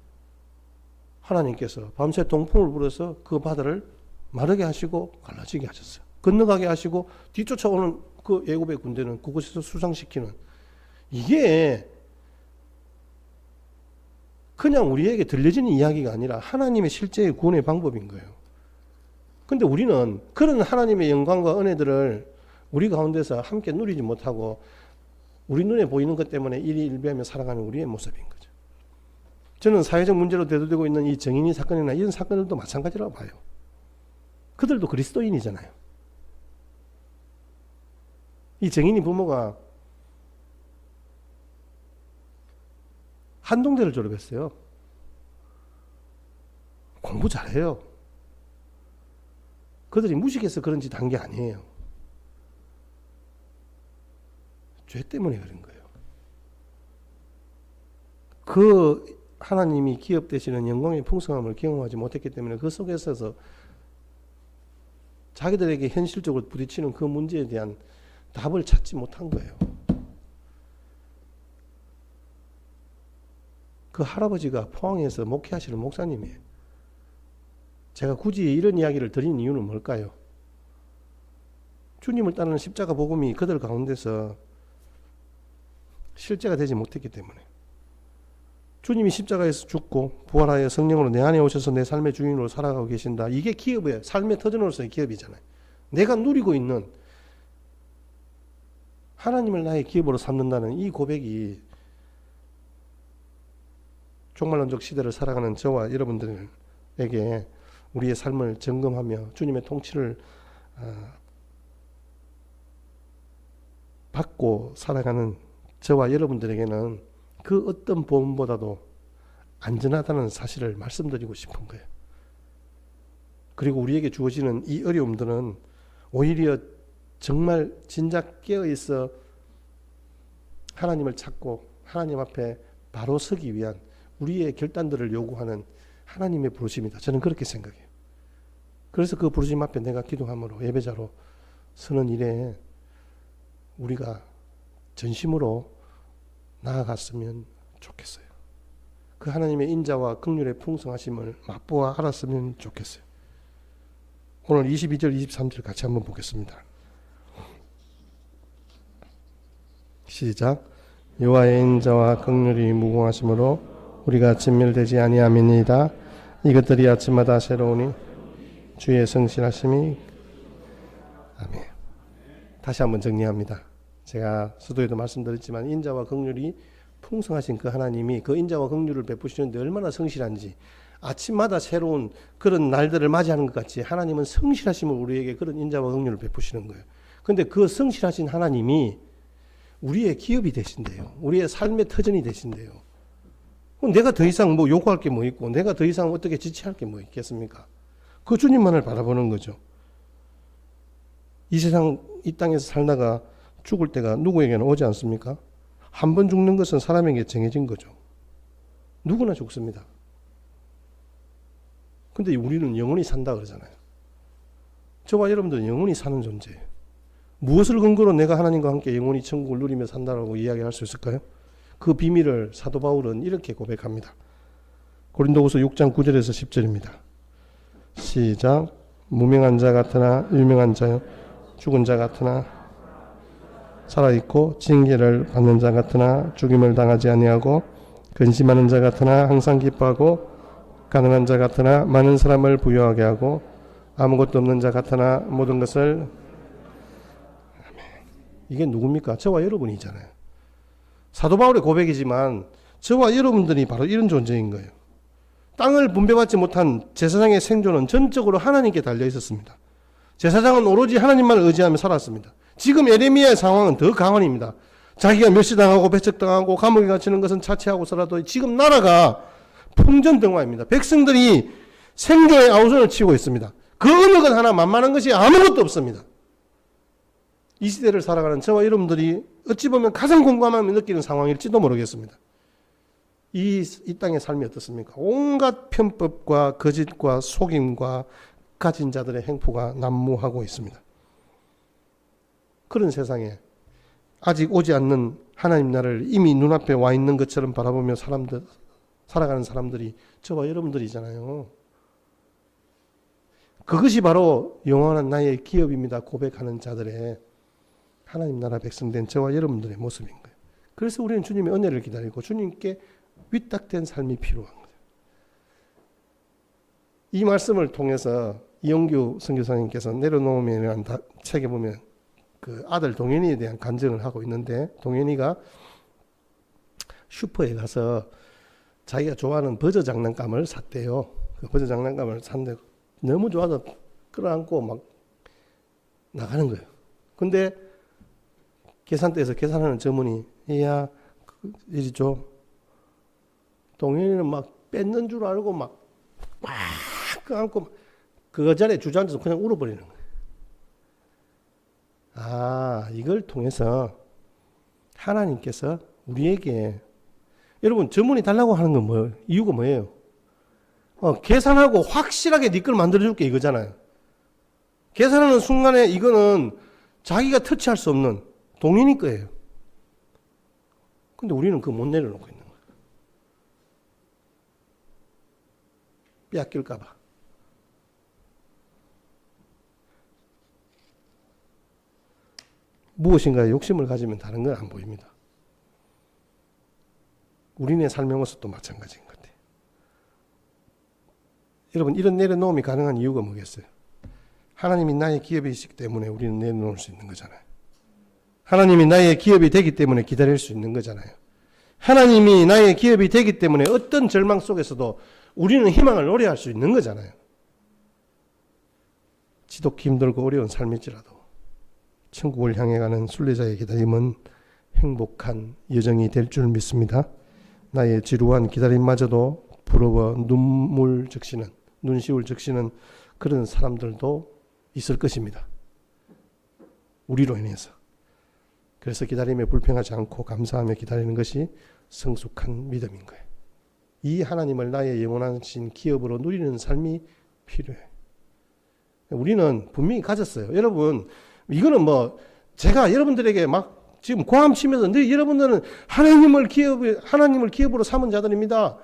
하나님께서 밤새 동풍을 불어서 그 바다를 마르게 하시고 갈라지게 하셨어요. 건너가게 하시고 뒤쫓아오는 그 애굽의 군대는 그곳에서 수상시키는, 이게 그냥 우리에게 들려지는 이야기가 아니라 하나님의 실제의 구원의 방법인 거예요. 근데 우리는 그런 하나님의 영광과 은혜들을 우리 가운데서 함께 누리지 못하고 우리 눈에 보이는 것 때문에 일희일비하며 살아가는 우리의 모습인 거죠. 저는 사회적 문제로 대두되고 있는 이 정인이 사건이나 이런 사건들도 마찬가지라고 봐요. 그들도 그리스도인이잖아요. 이 정인이 부모가 한동대를 졸업했어요. 공부 잘해요. 그들이 무식해서 그런 짓 한 게 아니에요. 죄 때문에 그런 거예요. 그 하나님이 기업되시는 영광의 풍성함을 경험하지 못했기 때문에 그 속에 있어서 자기들에게 현실적으로 부딪히는 그 문제에 대한 답을 찾지 못한 거예요. 그 할아버지가 포항에서 목회하시는 목사님이에요. 제가 굳이 이런 이야기를 드린 이유는 뭘까요? 주님을 따르는 십자가 복음이 그들 가운데서 실제가 되지 못했기 때문에, 주님이 십자가에서 죽고 부활하여 성령으로 내 안에 오셔서 내 삶의 주인으로 살아가고 계신다. 이게 기업이에요. 삶의 터전으로서의 기업이잖아요. 내가 누리고 있는 하나님을 나의 기업으로 삼는다는 이 고백이 종말론적 시대를 살아가는 저와 여러분들에게 우리의 삶을 점검하며 주님의 통치를 받고 살아가는 저와 여러분들에게는 그 어떤 보험보다도 안전하다는 사실을 말씀드리고 싶은 거예요. 그리고 우리에게 주어지는 이 어려움들은 오히려 정말 진작 깨어있어 하나님을 찾고 하나님 앞에 바로 서기 위한 우리의 결단들을 요구하는 하나님의 부르심이다. 저는 그렇게 생각해요. 그래서 그 부르심 앞에 내가 기도함으로 예배자로 서는 일에 우리가 전심으로 나아갔으면 좋겠어요. 그 하나님의 인자와 긍휼의 풍성하심을 맛보아 알았으면 좋겠어요. 오늘 22절 23절 같이 한번 보겠습니다. 시작. 여호와의 인자와 긍휼이 무궁하심으로 우리가 진멸되지 아니함이니이다. 이것들이 아침마다 새로우니 주의 성실하심이. 아멘. 다시 한번 정리합니다. 제가 수도에도 말씀드렸지만 인자와 긍휼이 풍성하신 그 하나님이 그 인자와 긍휼을 베푸시는데 얼마나 성실한지, 아침마다 새로운 그런 날들을 맞이하는 것 같이 하나님은 성실하심을 우리에게 그런 인자와 긍휼을 베푸시는 거예요. 그런데 그 성실하신 하나님이 우리의 기업이 되신대요. 우리의 삶의 터전이 되신대요. 내가 더 이상 뭐 요구할 게 뭐 있고 내가 더 이상 어떻게 지체할 게 뭐 있겠습니까? 그 주님만을 바라보는 거죠. 이 세상 이 땅에서 살다가 죽을 때가 누구에게는 오지 않습니까? 한 번 죽는 것은 사람에게 정해진 거죠. 누구나 죽습니다. 근데 우리는 영원히 산다 그러잖아요. 저와 여러분들은 영원히 사는 존재예요. 무엇을 근거로 내가 하나님과 함께 영원히 천국을 누리며 산다라고 이야기할 수 있을까요? 그 비밀을 사도 바울은 이렇게 고백합니다. 고린도후서 6장 9절에서 10절입니다. 시작. 무명한 자 같으나 유명한 자요, 죽은 자 같으나 살아있고 징계를 받는 자 같으나 죽임을 당하지 아니하고 근심하는 자 같으나 항상 기뻐하고 가난한 자 같으나 많은 사람을 부유하게 하고 아무것도 없는 자 같으나 모든 것을. 이게 누굽니까? 저와 여러분이잖아요. 사도 바울의 고백이지만 저와 여러분들이 바로 이런 존재인 거예요. 땅을 분배받지 못한 제사장의 생존은 전적으로 하나님께 달려 있었습니다. 제사장은 오로지 하나님만 의지하며 살았습니다. 지금 예레미야의 상황은 더 강원입니다. 자기가 멸시당하고 배척당하고 감옥에 갇히는 것은 차치하고서라도 지금 나라가 풍전등화입니다. 백성들이 생존의 아우성을 치고 있습니다. 그 어느 것 하나 만만한 것이 아무것도 없습니다. 이 시대를 살아가는 저와 여러분들이 어찌 보면 가장 공감함을 느끼는 상황일지도 모르겠습니다. 이 땅의 삶이 어떻습니까? 온갖 편법과 거짓과 속임과 가진 자들의 행포가 난무하고 있습니다. 그런 세상에 아직 오지 않는 하나님 나라를 이미 눈앞에 와 있는 것처럼 바라보며 살아가는 사람들이 저와 여러분들이잖아요. 그것이 바로 영원한 나의 기업입니다 고백하는 자들의 하나님 나라 백성된 저와 여러분들의 모습인 거예요. 그래서 우리는 주님의 은혜를 기다리고 주님께 위탁된 삶이 필요한 거예요. 이 말씀을 통해서 이영규 선교사님께서 내려놓음이라는 책에 보면 그 아들 동현이에 대한 간증을 하고 있는데, 동현이가 슈퍼에 가서 자기가 좋아하는 버저 장난감을 샀대요. 그 버저 장난감을 샀는데 너무 좋아서 끌어안고 막 나가는 거예요. 근데 계산대에서 계산하는 점원이 야 이리 줘. 동현이는 막 뺏는 줄 알고 막 끌어안고 그 자리에 주저앉아서 그냥 울어버리는 거예요. 아, 이걸 통해서 하나님께서 우리에게, 여러분 점원이 달라고 하는 건 뭐예요? 이유가 뭐예요? 계산하고 확실하게 네 걸 만들어줄게 이거잖아요. 계산하는 순간에 이거는 자기가 터치할 수 없는 동인이 거예요. 근데 우리는 그거 못 내려놓고 있는 거예요. 빼앗길까 봐. 무엇인가에 욕심을 가지면 다른 건 안 보입니다. 우리네 삶의 모습도 마찬가지인 것 같아요. 여러분, 이런 내려놓음이 가능한 이유가 뭐겠어요? 하나님이 나의 기업이시기 때문에 우리는 내려놓을 수 있는 거잖아요. 하나님이 나의 기업이 되기 때문에 기다릴 수 있는 거잖아요. 하나님이 나의 기업이 되기 때문에 어떤 절망 속에서도 우리는 희망을 노래할 수 있는 거잖아요. 지독히 힘들고 어려운 삶일지라도 천국을 향해 가는 순례자의 기다림은 행복한 여정이 될 줄 믿습니다. 나의 지루한 기다림마저도 부러워 눈시울 적시는 그런 사람들도 있을 것입니다. 우리로 인해서. 그래서 기다림에 불평하지 않고 감사하며 기다리는 것이 성숙한 믿음인 거예요. 이 하나님을 나의 영원하신 기업으로 누리는 삶이 필요해요. 우리는 분명히 가졌어요. 여러분, 이거는 뭐 제가 여러분들에게 막 지금 고함치면서 네, 여러분들은 하나님을 기업으로 삼은 자들입니다.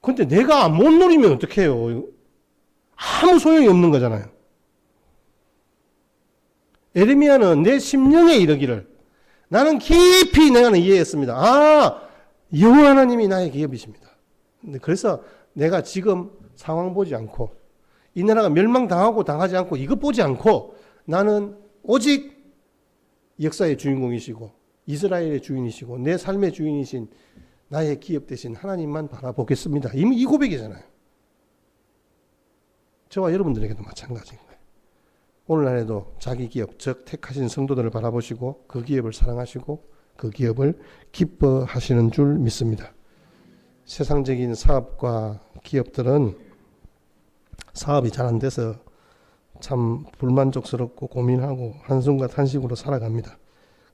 근데 내가 못 누리면 어떡해요? 아무 소용이 없는 거잖아요. 에레미야는 내 심령에 이르기를 나는 깊이 내가는 이해했습니다. 아, 여호와 하나님이 나의 기업이십니다. 그래서 내가 지금 상황 보지 않고 이 나라가 멸망당하고 당하지 않고 이것 보지 않고 나는 오직 역사의 주인공이시고 이스라엘의 주인이시고 내 삶의 주인이신 나의 기업 대신 하나님만 바라보겠습니다. 이미 이 고백이잖아요. 저와 여러분들에게도 마찬가지인 거예요. 오늘날에도 자기 기업, 즉 택하신 성도들을 바라보시고 그 기업을 사랑하시고 그 기업을 기뻐하시는 줄 믿습니다. 세상적인 사업과 기업들은 사업이 잘 안 돼서 참 불만족스럽고 고민하고 한숨과 탄식으로 살아갑니다.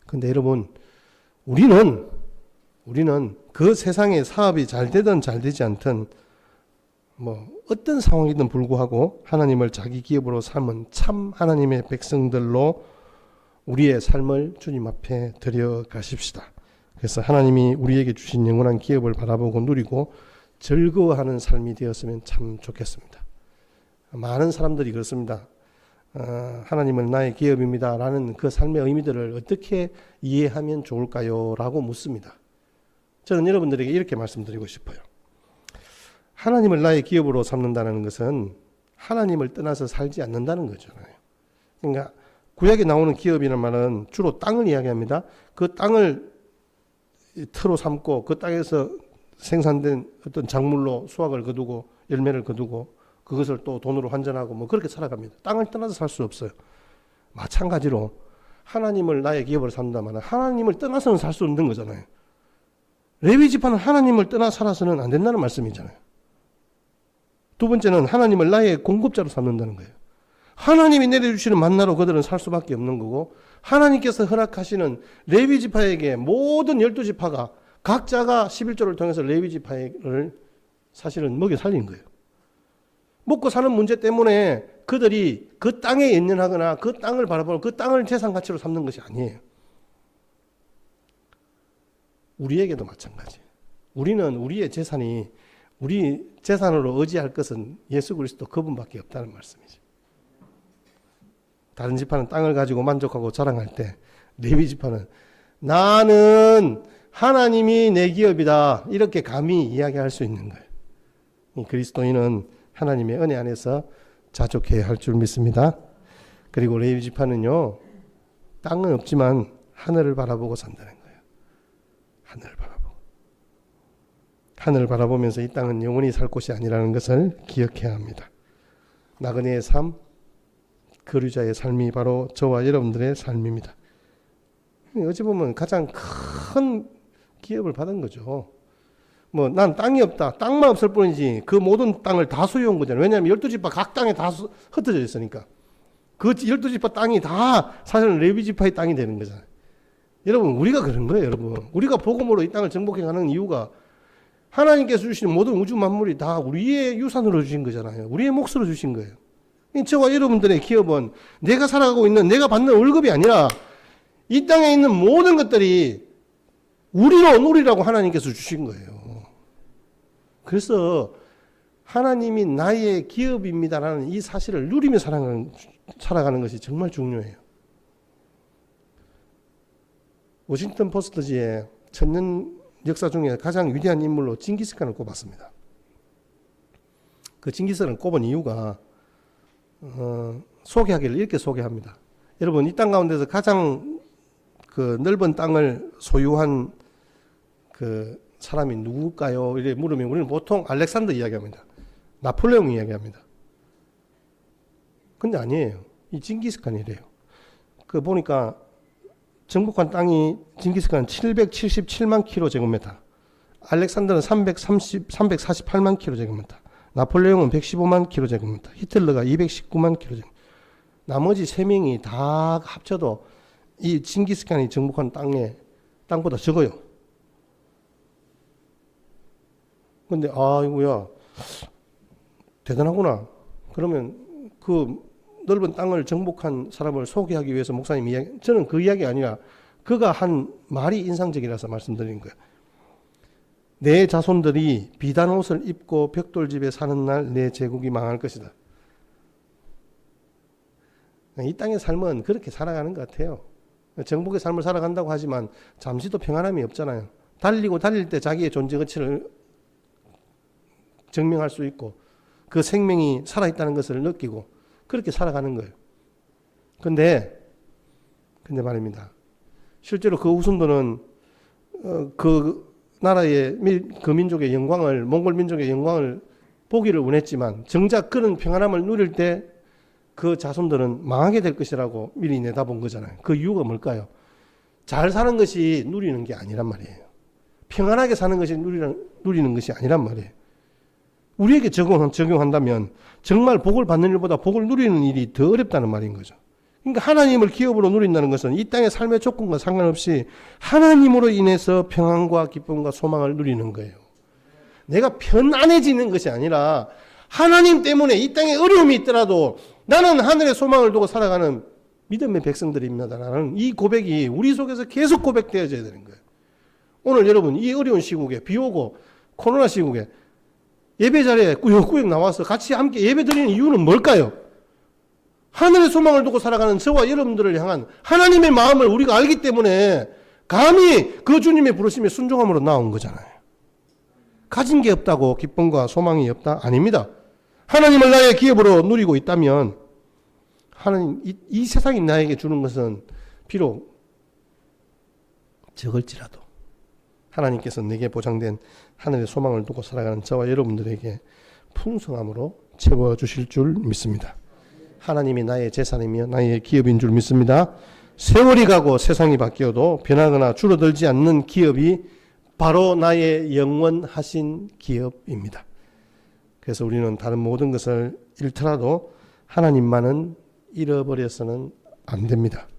근데 여러분, 우리는 그 세상에 사업이 잘 되든 잘 되지 않든 뭐 어떤 상황이든 불구하고 하나님을 자기 기업으로 삼은 참 하나님의 백성들로 우리의 삶을 주님 앞에 드려 가십시다. 그래서 하나님이 우리에게 주신 영원한 기업을 바라보고 누리고 즐거워하는 삶이 되었으면 참 좋겠습니다. 많은 사람들이 그렇습니다. 하나님은 나의 기업입니다 라는 그 삶의 의미들을 어떻게 이해하면 좋을까요? 라고 묻습니다. 저는 여러분들에게 이렇게 말씀드리고 싶어요. 하나님을 나의 기업으로 삼는다는 것은 하나님을 떠나서 살지 않는다는 거잖아요. 그러니까 구약에 나오는 기업이라는 말은 주로 땅을 이야기합니다. 그 땅을 터로 삼고 그 땅에서 생산된 어떤 작물로 수확을 거두고 열매를 거두고 그것을 또 돈으로 환전하고 뭐 그렇게 살아갑니다. 땅을 떠나서 살 수 없어요. 마찬가지로 하나님을 나의 기업으로 삼는다면 하나님을 떠나서는 살 수 없는 거잖아요. 레위 지파는 하나님을 떠나 살아서는 안 된다는 말씀이잖아요. 두 번째는 하나님을 나의 공급자로 삼는다는 거예요. 하나님이 내려주시는 만나로 그들은 살 수밖에 없는 거고 하나님께서 허락하시는 레위 지파에게 모든 12지파가 각자가 11조를 통해서 레위 지파를 사실은 먹여 살린 거예요. 먹고 사는 문제 때문에 그들이 그 땅에 연연하거나 그 땅을 바라보고 그 땅을 재산 가치로 삼는 것이 아니에요. 우리에게도 마찬가지예요. 우리는 우리의 재산이 우리 재산으로 의지할 것은 예수 그리스도 그분밖에 없다는 말씀이죠. 다른 지파는 땅을 가지고 만족하고 자랑할 때 레위 지파는 나는 하나님이 내 기업이다 이렇게 감히 이야기할 수 있는 거예요. 이 그리스도인은 하나님의 은혜 안에서 자족해야 할 줄 믿습니다. 그리고 레위 지파는요, 땅은 없지만 하늘을 바라보고 산다는 거예요. 하늘을 바라보면서 이 땅은 영원히 살 곳이 아니라는 것을 기억해야 합니다. 나그네의 삶, 거류자의 삶이 바로 저와 여러분들의 삶입니다. 어찌 보면 가장 큰 기업을 받은 거죠. 뭐 난 땅이 없다. 땅만 없을 뿐이지 그 모든 땅을 다 소유한 거잖아요. 왜냐하면 12지파 각 땅에 다 흩어져 있으니까. 그 12지파 땅이 다 사실은 레위지파의 땅이 되는 거잖아요. 여러분 우리가 그런 거예요. 여러분 우리가 복음으로 이 땅을 정복해 가는 이유가 하나님께서 주시는 모든 우주 만물이 다 우리의 유산으로 주신 거잖아요. 우리의 몫으로 주신 거예요. 저와 여러분들의 기업은 내가 살아가고 있는 내가 받는 월급이 아니라 이 땅에 있는 모든 것들이 우리로 누리라고 하나님께서 주신 거예요. 그래서 하나님이 나의 기업입니다라는 이 사실을 누리며 살아가는 것이 정말 중요해요. 워싱턴 포스트지의 천년 역사 중에 가장 위대한 인물로 징기스칸을 꼽았습니다. 그 징기스칸을 꼽은 이유가 소개하기를 이렇게 소개합니다. 여러분 이 땅 가운데서 가장 그 넓은 땅을 소유한 그 사람이 누굴까요? 이렇게 물으면 우리는 보통 알렉산더 이야기합니다. 나폴레옹 이야기합니다. 근데 아니에요. 이 징기스칸이래요. 그 보니까 정복한 땅이 징기스칸은 777만 킬로제곱미터, 알렉산더는 348만 킬로제곱미터, 나폴레옹은 115만 킬로제곱미터, 히틀러가 219만 킬로제곱미터. 나머지 3명이 다 합쳐도 이 징기스칸이 정복한 땅보다 적어요. 근데 아이고야 대단하구나. 그러면 그 넓은 땅을 정복한 사람을 소개하기 위해서 목사님 이야기, 저는 그 이야기 아니라 그가 한 말이 인상적이라서 말씀드린 거예요. 내 자손들이 비단 옷을 입고 벽돌집에 사는 날 내 제국이 망할 것이다. 이 땅의 삶은 그렇게 살아가는 것 같아요. 정복의 삶을 살아간다고 하지만 잠시도 평안함이 없잖아요. 달리고 달릴 때 자기의 존재 가치를 증명할 수 있고 그 생명이 살아있다는 것을 느끼고 그렇게 살아가는 거예요. 근데 말입니다. 실제로 그 후손들은 그 나라의 그 민족의 영광을, 몽골 민족의 영광을 보기를 원했지만 정작 그런 평안함을 누릴 때 그 자손들은 망하게 될 것이라고 미리 내다본 거잖아요. 그 이유가 뭘까요? 잘 사는 것이 누리는 게 아니란 말이에요. 평안하게 사는 것이 누리는 것이 아니란 말이에요. 우리에게 적용한다면 정말 복을 받는 일보다 복을 누리는 일이 더 어렵다는 말인 거죠. 그러니까 하나님을 기업으로 누린다는 것은 이 땅의 삶의 조건과 상관없이 하나님으로 인해서 평안과 기쁨과 소망을 누리는 거예요. 내가 편안해지는 것이 아니라 하나님 때문에 이 땅에 어려움이 있더라도 나는 하늘의 소망을 두고 살아가는 믿음의 백성들입니다라는 이 고백이 우리 속에서 계속 고백되어져야 되는 거예요. 오늘 여러분 이 어려운 시국에 비 오고 코로나 시국에 예배 자리에 꾸역꾸역 나와서 같이 함께 예배 드리는 이유는 뭘까요? 하늘의 소망을 두고 살아가는 저와 여러분들을 향한 하나님의 마음을 우리가 알기 때문에 감히 그 주님의 부르심에 순종함으로 나온 거잖아요. 가진 게 없다고 기쁨과 소망이 없다? 아닙니다. 하나님을 나의 기업으로 누리고 있다면 하나님 이 세상이 나에게 주는 것은 비록 적을지라도 하나님께서 내게 보장된 하늘의 소망을 두고 살아가는 저와 여러분들에게 풍성함으로 채워주실 줄 믿습니다. 하나님이 나의 재산이며 나의 기업인 줄 믿습니다. 세월이 가고 세상이 바뀌어도 변하거나 줄어들지 않는 기업이 바로 나의 영원하신 기업입니다. 그래서 우리는 다른 모든 것을 잃더라도 하나님만은 잃어버려서는 안 됩니다.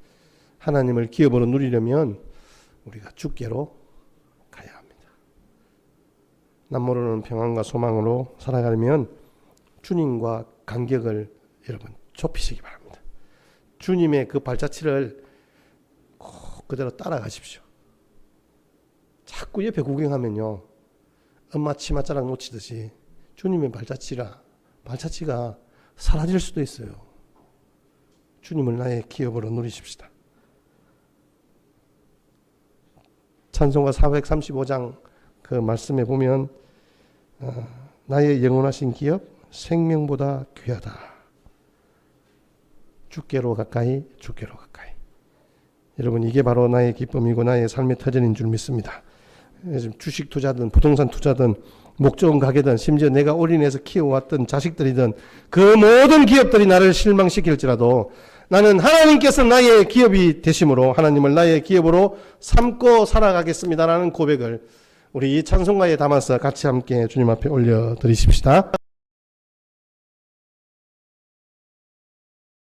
하나님을 기업으로 누리려면 우리가 주께로 가야 합니다. 남모르는 평안과 소망으로 살아가려면 주님과 간격을 여러분 좁히시기 바랍니다. 주님의 그 발자취를 꼭 그대로 따라가십시오. 자꾸 옆에 구경하면요, 엄마 치맛자락 놓치듯이 주님의 발자취가 사라질 수도 있어요. 주님을 나의 기업으로 누리십시다. 찬송가 435장 그 말씀에 보면 나의 영원하신 기업 생명보다 귀하다. 주께로 가까이 주께로 가까이. 여러분 이게 바로 나의 기쁨이고 나의 삶의 터전인 줄 믿습니다. 주식 투자든 부동산 투자든 목적은 가게든 심지어 내가 올인해서 키워왔던 자식들이든 그 모든 기업들이 나를 실망시킬지라도 나는 하나님께서 나의 기업이 되심으로 하나님을 나의 기업으로 삼고 살아가겠습니다라는 고백을 우리 이 찬송가에 담아서 같이 함께 주님 앞에 올려드리십시다.